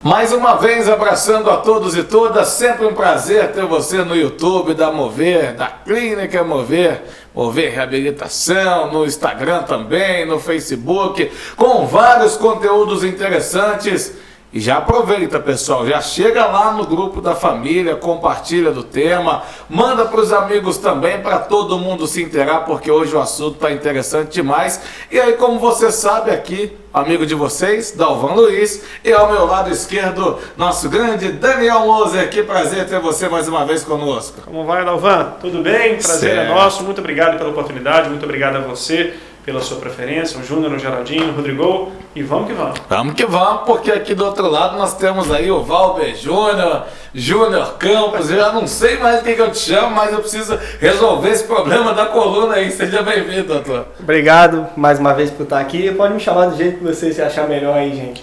Mais uma vez abraçando a todos e todas, sempre um prazer ter você no YouTube da Mover, da Clínica Mover, Mover Reabilitação, no Instagram também, no Facebook, com vários conteúdos interessantes. E já aproveita, pessoal, já chega lá no grupo da família, compartilha do tema, manda para os amigos também, para todo mundo se inteirar, porque hoje o assunto está interessante demais. E aí, como você sabe, aqui, amigo de vocês, Dalvan Luiz, e ao meu lado esquerdo, nosso grande Daniel Moser. Que prazer ter você mais uma vez conosco. Como vai, Dalvan? Tudo bem? Prazer é nosso. Muito obrigado pela oportunidade, muito obrigado a você pela sua preferência, o Júnior, o Geraldinho, o Rodrigo, e vamos que vamos. Vamos que vamos, porque aqui do outro lado nós temos aí o Valber Júnior, Júnior Campos. Eu já não sei mais o que eu te chamo, mas eu preciso resolver esse problema da coluna aí. Seja bem-vindo, doutor. Obrigado mais uma vez por estar aqui. Pode me chamar do jeito que você se achar melhor aí, gente.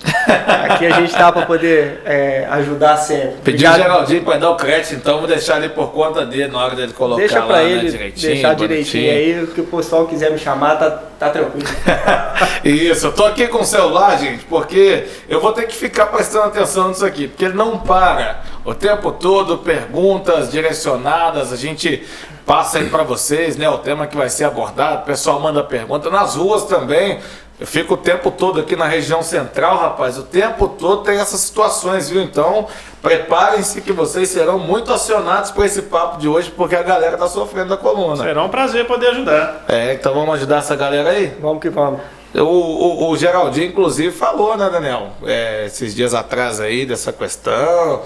Aqui a gente tá para poder ajudar sempre. Pedir o Geraldinho para dar o crédito, então vou deixar ali por conta dele na hora dele colocar. Deixa para ele, né, deixar direitinho aí, o que o pessoal quiser me chamar, tá tranquilo. Isso, eu tô aqui com o celular, gente, porque eu vou ter que ficar prestando atenção nisso aqui, porque ele não para o tempo todo, perguntas direcionadas, a gente passa aí para vocês, né, o tema que vai ser abordado, o pessoal manda pergunta, nas ruas também. Eu fico o tempo todo aqui na região central, rapaz, o tempo todo tem essas situações, viu? Então, preparem-se que vocês serão muito acionados por esse papo de hoje, porque a galera tá sofrendo da coluna. Será um prazer poder ajudar. Então vamos ajudar essa galera aí? Vamos que vamos. O Geraldinho, inclusive, falou, né, Daniel? Esses dias atrás aí, dessa questão,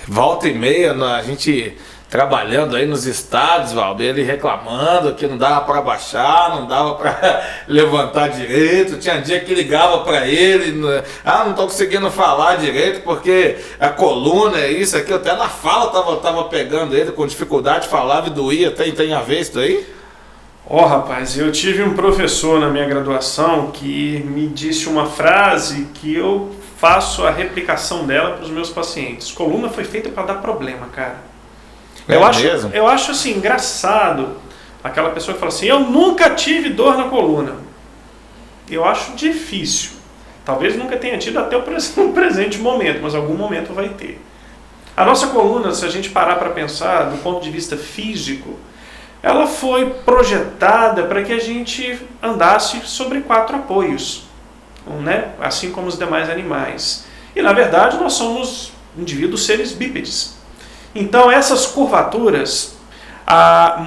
volta e meia, a gente trabalhando aí nos estados, Valber, ele reclamando que não dava para baixar, não dava para levantar direito, tinha dia que ligava para ele, não tô conseguindo falar direito porque a coluna é isso aqui, até na fala tava pegando ele com dificuldade, falava e doía. Tem a ver isso daí? Rapaz, eu tive um professor na minha graduação que me disse uma frase que eu faço a replicação dela para os meus pacientes. Coluna foi feita para dar problema, cara. Eu acho assim, engraçado aquela pessoa que fala assim, eu nunca tive dor na coluna. Eu acho difícil. Talvez nunca tenha tido até o presente momento, mas algum momento vai ter. A nossa coluna, se a gente parar para pensar do ponto de vista físico, ela foi projetada para que a gente andasse sobre 4 apoios, né? Assim como os demais animais. E na verdade nós somos indivíduos seres bípedes. Então essas curvaturas,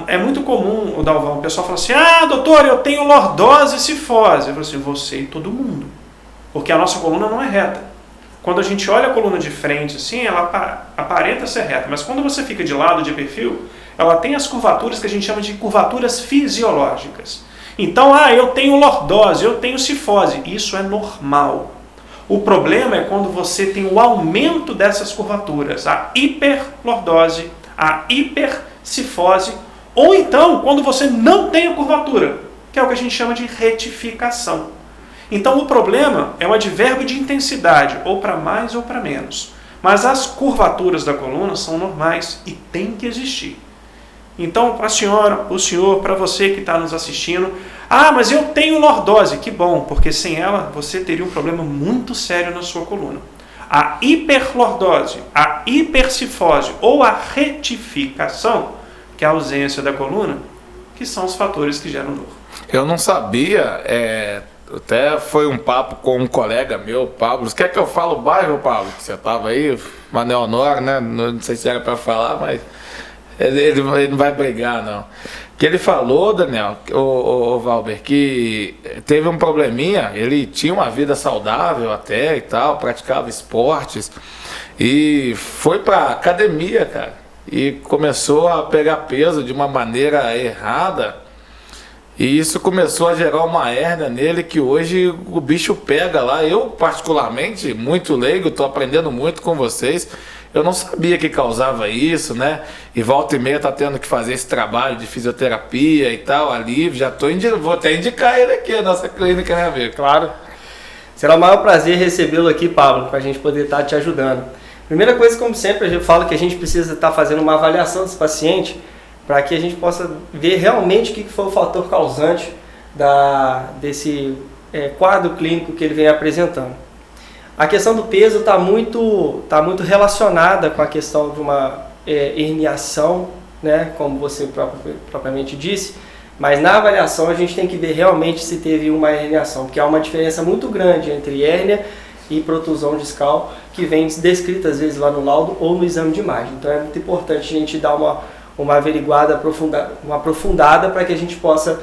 é muito comum, o Dalvan, o pessoal fala assim, doutor, eu tenho lordose e cifose. Eu falo assim, você e todo mundo, porque a nossa coluna não é reta. Quando a gente olha a coluna de frente, assim, ela aparenta ser reta, mas quando você fica de lado, de perfil, ela tem as curvaturas que a gente chama de curvaturas fisiológicas. Então, eu tenho lordose, eu tenho cifose, isso é normal. O problema é quando você tem o aumento dessas curvaturas, a hiperlordose, a hipercifose, ou então quando você não tem a curvatura, que é o que a gente chama de retificação. Então o problema é o advérbio de intensidade, ou para mais ou para menos. Mas as curvaturas da coluna são normais e tem que existir. Então, a senhora, o senhor, para você que está nos assistindo, mas eu tenho lordose, que bom, porque sem ela você teria um problema muito sério na sua coluna. A hiperlordose, a hipercifose ou a retificação, que é a ausência da coluna, que são os fatores que geram dor. Eu não sabia, até foi um papo com um colega meu, Pablo. Quer que eu fale o bairro, Pablo? Você estava aí, Manuel Honório, né? Não sei se era para falar, mas ele não vai brigar, não. Que ele falou, Daniel, o Valber, que teve um probleminha, ele tinha uma vida saudável até e tal, praticava esportes e foi pra academia, cara, e começou a pegar peso de uma maneira errada e isso começou a gerar uma hérnia nele que hoje o bicho pega lá. Eu, particularmente, muito leigo, tô aprendendo muito com vocês. Eu não sabia que causava isso, né? E volta e meia tá tendo que fazer esse trabalho de fisioterapia e tal, ali. Vou até indicar ele aqui, a nossa clínica, né, amigo? Claro. Será um maior prazer recebê-lo aqui, Pablo, para a gente poder estar te ajudando. Primeira coisa, como sempre, eu falo que a gente precisa estar fazendo uma avaliação desse paciente para que a gente possa ver realmente o que foi o fator causante desse quadro clínico que ele vem apresentando. A questão do peso está muito relacionada com a questão de uma herniação, né, como você propriamente disse, mas na avaliação a gente tem que ver realmente se teve uma herniação, porque há uma diferença muito grande entre hérnia e protusão discal, que vem descrita às vezes lá no laudo ou no exame de imagem. Então é muito importante a gente dar uma averiguada, uma aprofundada para que a gente possa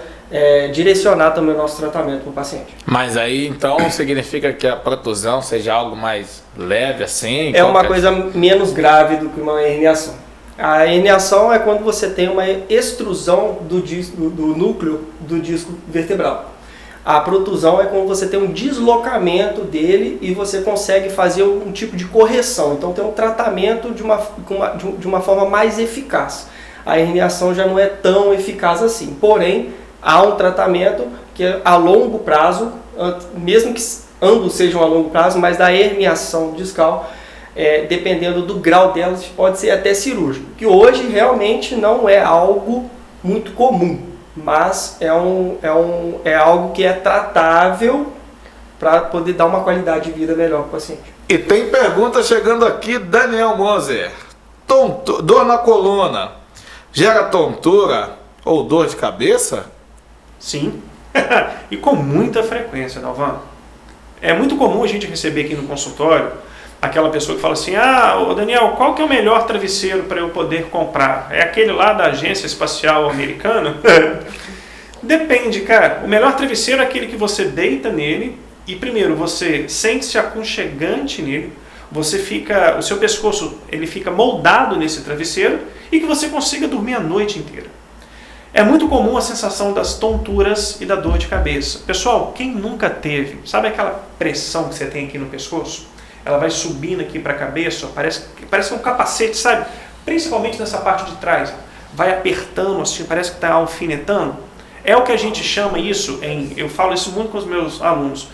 direcionar também o nosso tratamento para o paciente. Mas aí então significa que a protusão seja algo mais leve assim? É uma coisa menos grave do que uma herniação. A herniação é quando você tem uma extrusão do núcleo do disco vertebral. A protusão é quando você tem um deslocamento dele e você consegue fazer um tipo de correção. Então tem um tratamento de uma forma mais eficaz. A herniação já não é tão eficaz assim. Porém, há um tratamento que é a longo prazo, mesmo que ambos sejam a longo prazo, mas da herniação discal, dependendo do grau delas, pode ser até cirúrgico. Que hoje realmente não é algo muito comum. Mas é algo que é tratável para poder dar uma qualidade de vida melhor para o paciente. E tem pergunta chegando aqui, Daniel Moser. Dor na coluna gera tontura ou dor de cabeça? Sim, e com muita frequência, Dalvan. É muito comum a gente receber aqui no consultório aquela pessoa que fala assim: ô Daniel, qual que é o melhor travesseiro para eu poder comprar? É aquele lá da Agência Espacial Americana? Depende, cara. O melhor travesseiro é aquele que você deita nele e primeiro você sente-se aconchegante nele, o seu pescoço ele fica moldado nesse travesseiro e que você consiga dormir a noite inteira. É muito comum a sensação das tonturas e da dor de cabeça. Pessoal, quem nunca teve, sabe aquela pressão que você tem aqui no pescoço? Ela vai subindo aqui para a cabeça, parece um capacete, sabe? Principalmente nessa parte de trás. Vai apertando, assim, parece que está alfinetando. É o que a gente chama isso, eu falo isso muito com os meus alunos.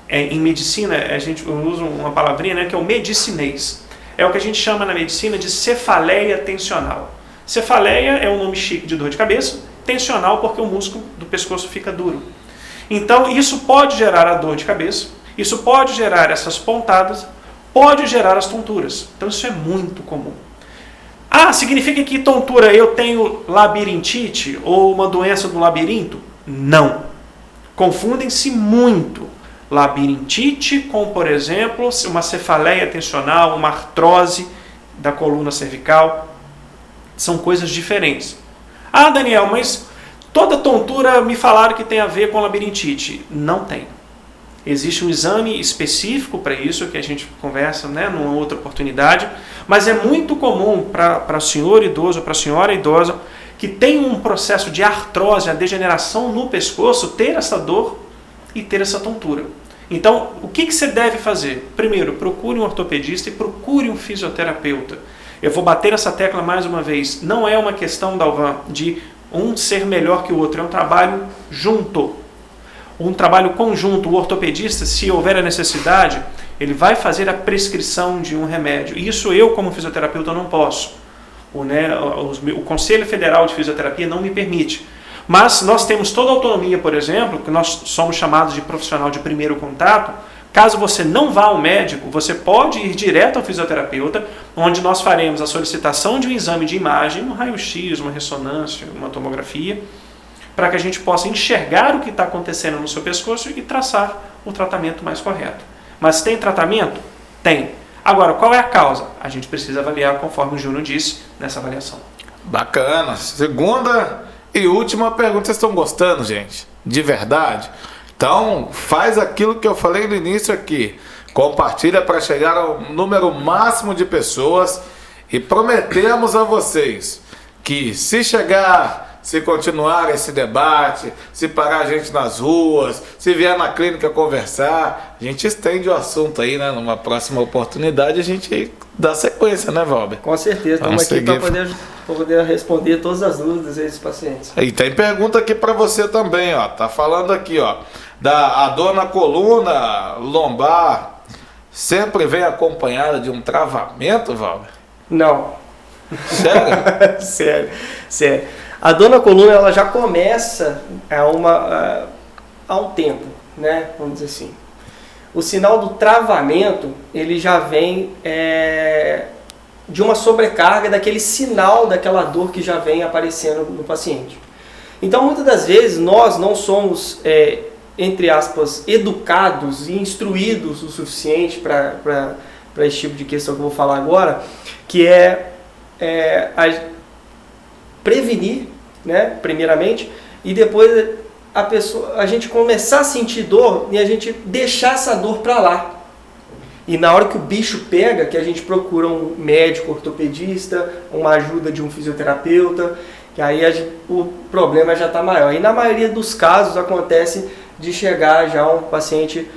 Em medicina, a gente usa uma palavrinha, né, que é o medicinês. É o que a gente chama na medicina de cefaleia tensional. Cefaleia é um nome chique de dor de cabeça, tensional porque o músculo do pescoço fica duro. Então, isso pode gerar a dor de cabeça. Isso pode gerar essas pontadas, pode gerar as tonturas. Então isso é muito comum. Significa que tontura eu tenho labirintite ou uma doença do labirinto? Não. Confundem-se muito labirintite com, por exemplo, uma cefaleia tensional, uma artrose da coluna cervical. São coisas diferentes. Daniel, mas toda tontura me falaram que tem a ver com labirintite. Não tem. Existe um exame específico para isso, que a gente conversa, né, numa outra oportunidade, mas é muito comum para o senhor idoso, para a senhora idosa, que tem um processo de artrose, a degeneração no pescoço, ter essa dor e ter essa tontura. Então, o que você deve fazer? Primeiro, procure um ortopedista e procure um fisioterapeuta. Eu vou bater essa tecla mais uma vez. Não é uma questão, Dalvan, de um ser melhor que o outro, é um trabalho junto. Um trabalho conjunto. O ortopedista, se houver a necessidade, ele vai fazer a prescrição de um remédio. Isso eu, como fisioterapeuta, não posso. O Conselho Federal de Fisioterapia não me permite. Mas nós temos toda a autonomia, por exemplo, que nós somos chamados de profissional de primeiro contato. Caso você não vá ao médico, você pode ir direto ao fisioterapeuta, onde nós faremos a solicitação de um exame de imagem, um raio-x, uma ressonância, uma tomografia, para que a gente possa enxergar o que está acontecendo no seu pescoço e traçar o tratamento mais correto. Mas tem tratamento? Tem. Agora, qual é a causa? A gente precisa avaliar, conforme o Júnior disse, nessa avaliação. Bacana. Segunda e última pergunta. Vocês estão gostando, gente? De verdade? Então, faz aquilo que eu falei no início aqui. Compartilha para chegar ao número máximo de pessoas e prometemos a vocês que se continuar esse debate, se parar a gente nas ruas, se vier na clínica conversar, a gente estende o assunto aí, né? Numa próxima oportunidade a gente dá sequência, né, Valber? Com certeza, estamos aqui para poder responder todas as dúvidas aí dos pacientes. E tem pergunta aqui para você também, ó. Tá falando aqui, ó, a dor na coluna lombar sempre vem acompanhada de um travamento, Valber? Não. Sério? Sério. A dor na coluna ela já começa há um tempo, né? Vamos dizer assim. O sinal do travamento, ele já vem de uma sobrecarga daquele sinal, daquela dor que já vem aparecendo no paciente. Então, muitas das vezes, nós não somos, entre aspas, educados e instruídos o suficiente para esse tipo de questão que eu vou falar agora, que prevenir, né, primeiramente, e depois a gente começar a sentir dor e a gente deixar essa dor para lá. E na hora que o bicho pega, que a gente procura um médico ortopedista, uma ajuda de um fisioterapeuta, que aí o problema já está maior. E na maioria dos casos acontece de chegar já um paciente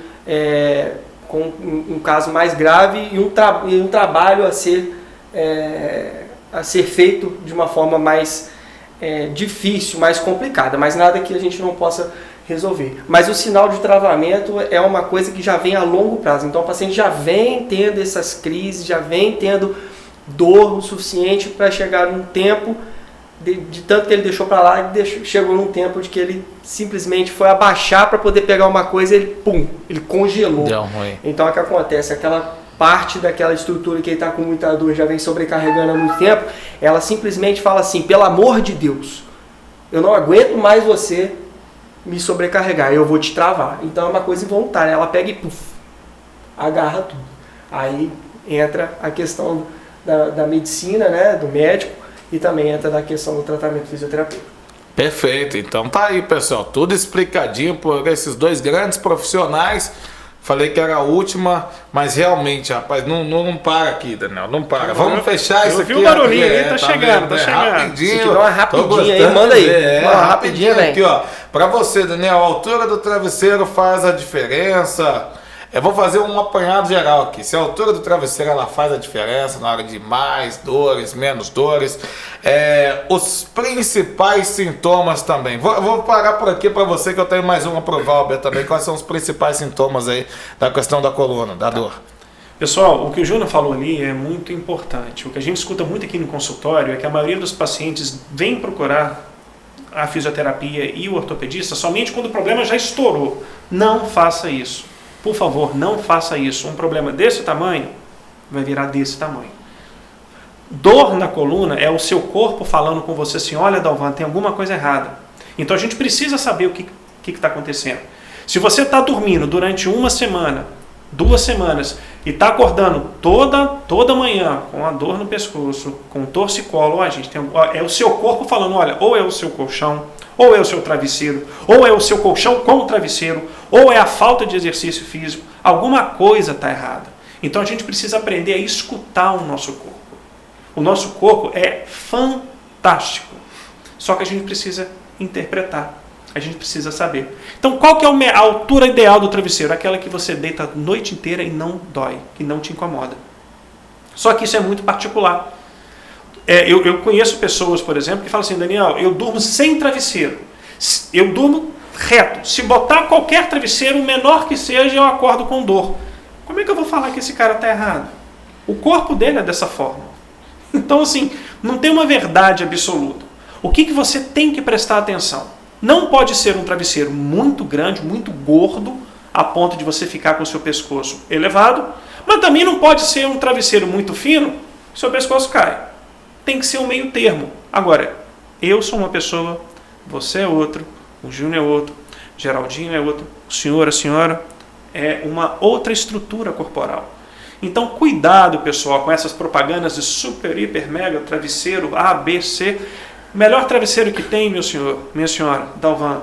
com um caso mais grave e um trabalho a ser feito de uma forma mais difícil, mais complicada, mas nada que a gente não possa resolver. Mas o sinal de travamento é uma coisa que já vem a longo prazo. Então o paciente já vem tendo essas crises, já vem tendo dor o suficiente para chegar num tempo de tanto que ele deixou para lá, chegou num tempo de que ele simplesmente foi abaixar para poder pegar uma coisa e ele congelou. Deu ruim. Então o que acontece? Aquela parte daquela estrutura que ele está com muita dor, já vem sobrecarregando há muito tempo, ela simplesmente fala assim: pelo amor de Deus, eu não aguento mais você me sobrecarregar, eu vou te travar. Então é uma coisa involuntária, ela pega e agarra tudo. Aí entra a questão da medicina, né, do médico, e também entra na questão do tratamento fisioterapêutico. Perfeito, então tá aí, pessoal, tudo explicadinho por esses dois grandes profissionais. Falei que era a última, mas realmente, rapaz, não para aqui, Daniel, não para. Vamos fechar isso aqui. Eu vi o barulhinho aí, tá chegando, tá chegando. Rapidinho. Dá uma rapidinha aí, manda aí. Uma rapidinha, velho. Aqui, ó. Pra você, Daniel, a altura do travesseiro faz a diferença. Eu vou fazer um apanhado geral aqui. Se a altura do travesseiro ela faz a diferença na hora de mais dores, menos dores. Os principais sintomas também. Vou parar por aqui para você que eu tenho mais uma pro Valber também. Quais são os principais sintomas aí da questão da coluna, da dor? Pessoal, o que o Júnior falou ali é muito importante. O que a gente escuta muito aqui no consultório é que a maioria dos pacientes vem procurar a fisioterapia e o ortopedista somente quando o problema já estourou. Não faça isso. Por favor, não faça isso. Um problema desse tamanho vai virar desse tamanho. Dor na coluna é o seu corpo falando com você assim: olha, Dalvan, tem alguma coisa errada. Então a gente precisa saber o que está acontecendo. Se você está dormindo durante uma semana, 2 semanas, e está acordando toda manhã com a dor no pescoço, com torcicolo, é o seu corpo falando: olha, ou é o seu colchão, ou é o seu travesseiro, ou é o seu colchão com o travesseiro, ou é a falta de exercício físico. Alguma coisa está errada. Então a gente precisa aprender a escutar o nosso corpo. O nosso corpo é fantástico. Só que a gente precisa interpretar. A gente precisa saber. Então qual que é a altura ideal do travesseiro? Aquela que você deita a noite inteira e não dói, que não te incomoda. Só que isso é muito particular. Eu conheço pessoas, por exemplo, que falam assim: Daniel, eu durmo sem travesseiro. Eu durmo reto. Se botar qualquer travesseiro, o menor que seja, eu acordo com dor. Como é que eu vou falar que esse cara está errado? O corpo dele é dessa forma. Então, assim, não tem uma verdade absoluta. O que você tem que prestar atenção? Não pode ser um travesseiro muito grande, muito gordo, a ponto de você ficar com o seu pescoço elevado, mas também não pode ser um travesseiro muito fino, seu pescoço cai. Tem que ser um meio termo. Agora, eu sou uma pessoa, você é outro, o Júnior é outro, Geraldinho é outro, o senhor, a senhora é uma outra estrutura corporal. Então, cuidado, pessoal, com essas propagandas de super, hiper, mega, travesseiro A, B, C. O melhor travesseiro que tem, meu senhor, minha senhora, Dalvan,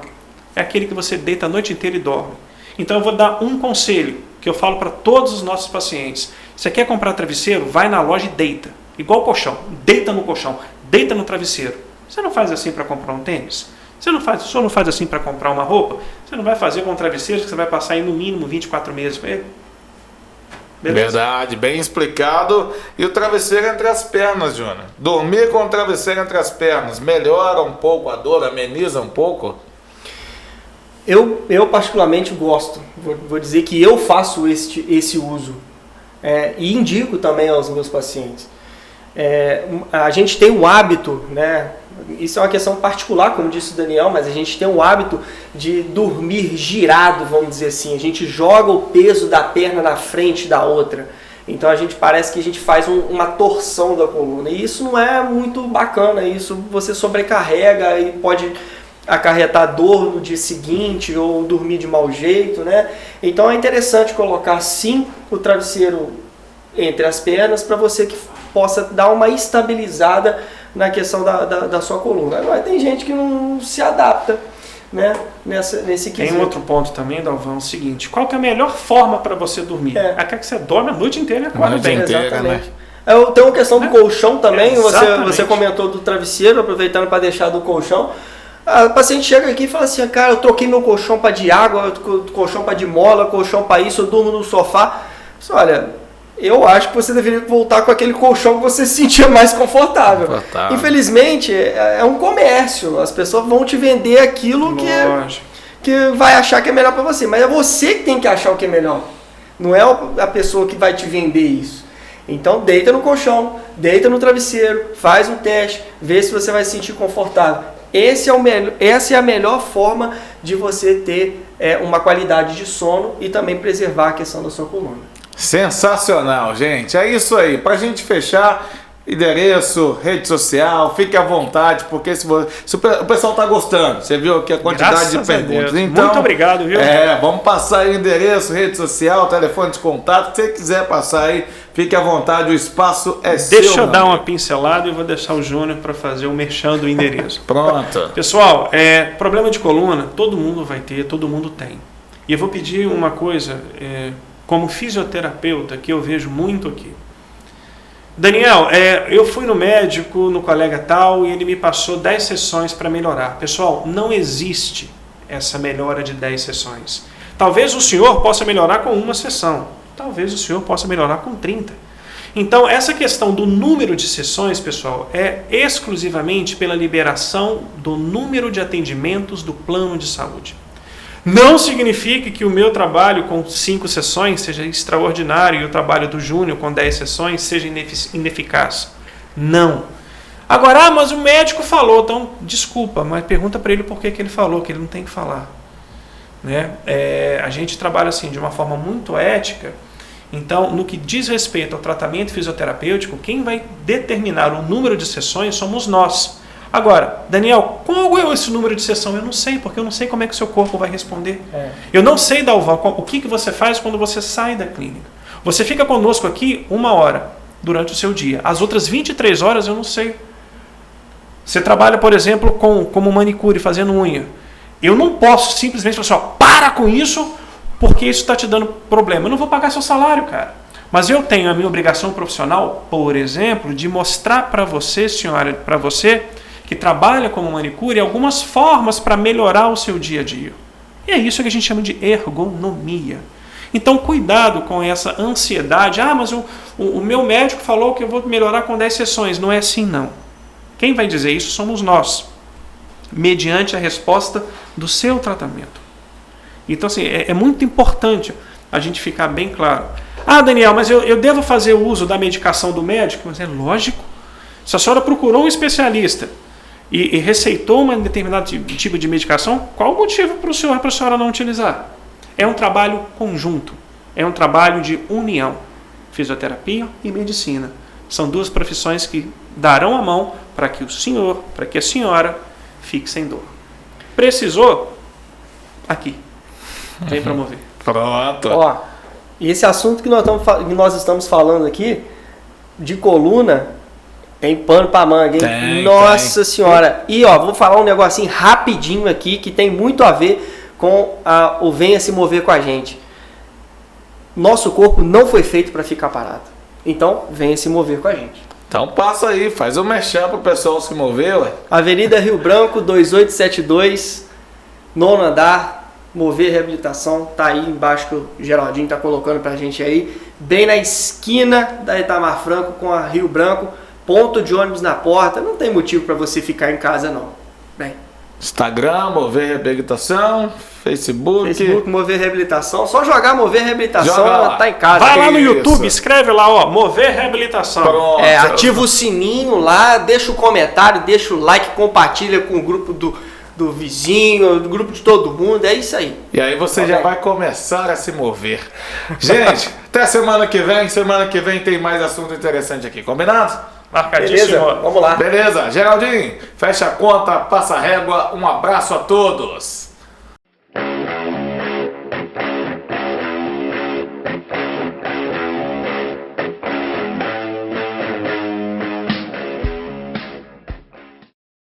é aquele que você deita a noite inteira e dorme. Então, eu vou dar um conselho que eu falo para todos os nossos pacientes. Você quer comprar travesseiro? Vai na loja e deita. Igual colchão. Deita no colchão. Deita no travesseiro. Você não faz assim para comprar um tênis? Você não faz assim para comprar uma roupa? Você não vai fazer com um travesseiro que você vai passar aí no mínimo 24 meses com ele? Beleza. Verdade, bem explicado. E o travesseiro entre as pernas, Júnior. Dormir com o travesseiro entre as pernas melhora um pouco a dor, ameniza um pouco? Eu particularmente gosto. Vou dizer que eu faço esse uso. E indico também aos meus pacientes. A gente tem um hábito, né, isso é uma questão particular, como disse o Daniel, mas a gente tem o hábito de dormir girado, vamos dizer assim. A gente joga o peso da perna na frente da outra. Então a gente parece que a gente faz uma torção da coluna. E isso não é muito bacana. Isso você sobrecarrega e pode acarretar dor no dia seguinte ou dormir de mau jeito, né? Então é interessante colocar sim o travesseiro entre as pernas para você que possa dar uma estabilizada na questão da sua coluna. Agora tem gente que não se adapta, né, nesse quesito. Tem um outro ponto também, Dalvão, é o seguinte: qual que é a melhor forma para você dormir? Aquela que você dorme a noite inteira e acorda bem. Exatamente. Tem uma questão do colchão também, você comentou do travesseiro, aproveitando para deixar do colchão. A paciente chega aqui e fala assim, cara, eu troquei meu colchão para de água, colchão para de mola, colchão para isso, eu durmo no sofá. Olha, eu acho que você deveria voltar com aquele colchão que você se sentia mais confortável. Infelizmente, é um comércio. As pessoas vão te vender aquilo que vai achar que é melhor para você. Mas é você que tem que achar o que é melhor. Não é a pessoa que vai te vender isso. Então, deita no colchão, deita no travesseiro, faz um teste, vê se você vai se sentir confortável. Essa é a melhor forma de você ter uma qualidade de sono e também preservar a questão da sua coluna. Sensacional, gente. É isso aí. Pra gente fechar, endereço, rede social, fique à vontade, porque se o pessoal tá gostando, você viu aqui a quantidade de perguntas. Então, muito obrigado, viu? Vamos passar aí o endereço, rede social, telefone de contato, se você quiser passar aí, fique à vontade, o espaço é seu. Deixa eu dar uma pincelada e vou deixar o Júnior para fazer o merchan do endereço. Pronto. Pessoal, problema de coluna, todo mundo vai ter, todo mundo tem. E eu vou pedir uma coisa, como fisioterapeuta, que eu vejo muito aqui. Daniel, eu fui no médico, no colega tal, e ele me passou 10 sessões para melhorar. Pessoal, não existe essa melhora de 10 sessões. Talvez o senhor possa melhorar com uma sessão. Talvez o senhor possa melhorar com 30. Então, essa questão do número de sessões, pessoal, é exclusivamente pela liberação do número de atendimentos do plano de saúde. Não significa que o meu trabalho com 5 sessões seja extraordinário e o trabalho do Júnior com 10 sessões seja ineficaz. Não. Agora, mas o médico falou, então desculpa, mas pergunta para ele por que ele falou, que ele não tem que falar. Né? A gente trabalha assim de uma forma muito ética. Então, no que diz respeito ao tratamento fisioterapêutico, quem vai determinar o número de sessões somos nós. Agora, Daniel, qual é esse número de sessão? Eu não sei, porque eu não sei como é que o seu corpo vai responder. Eu não sei, Dalvan, o que você faz quando você sai da clínica. Você fica conosco aqui 1 hora durante o seu dia. As outras 23 horas eu não sei. Você trabalha, por exemplo, como manicure, fazendo unha. Eu não posso simplesmente falar assim, para com isso, porque isso está te dando problema. Eu não vou pagar seu salário, cara. Mas eu tenho a minha obrigação profissional, por exemplo, de mostrar para você, senhora, para você, que trabalha como manicure, algumas formas para melhorar o seu dia a dia. E é isso que a gente chama de ergonomia. Então, cuidado com essa ansiedade. Mas o meu médico falou que eu vou melhorar com 10 sessões. Não é assim, não. Quem vai dizer isso somos nós, mediante a resposta do seu tratamento. Então, assim, é muito importante a gente ficar bem claro. Daniel, mas eu devo fazer o uso da medicação do médico? Mas é lógico. Se a senhora procurou um especialista e receitou um determinado tipo de medicação, qual o motivo para a senhora não utilizar? É um trabalho conjunto, é um trabalho de união. Fisioterapia e medicina. São 2 profissões que darão a mão para que o senhor, para que a senhora fique sem dor. Precisou? Aqui. Vem promover. Pronto. E esse assunto que nós estamos falando aqui, de coluna, tem pano pra manga, hein? Nossa Senhora! E vou falar um negocinho rapidinho aqui, que tem muito a ver com o venha se mover com a gente. Nosso corpo não foi feito para ficar parado. Então, venha se mover com a gente. Então passa aí, faz um merchan pro pessoal se mover, ué. Avenida Rio Branco, 2872, 9º andar, Mover Reabilitação, tá aí embaixo que o Geraldinho tá colocando pra gente aí, bem na esquina da Itamar Franco com a Rio Branco, ponto de ônibus na porta, não tem motivo para você ficar em casa não. Bem, Instagram, Mover Reabilitação, Facebook, Mover Reabilitação. Só jogar Mover Reabilitação, Joga lá. tá em casa. Vai lá no Isso. YouTube, escreve lá, ó, Mover Reabilitação. Pronto. Ativa o sininho lá, deixa o comentário, deixa o like, compartilha com o grupo do vizinho, do grupo de todo mundo, é isso aí. E aí você já vai começar a se mover. Gente, até semana que vem. Semana que vem tem mais assunto interessante aqui, combinado? Marcadíssimo. Beleza, vamos lá. Beleza, Geraldinho, fecha a conta, passa a régua, um abraço a todos.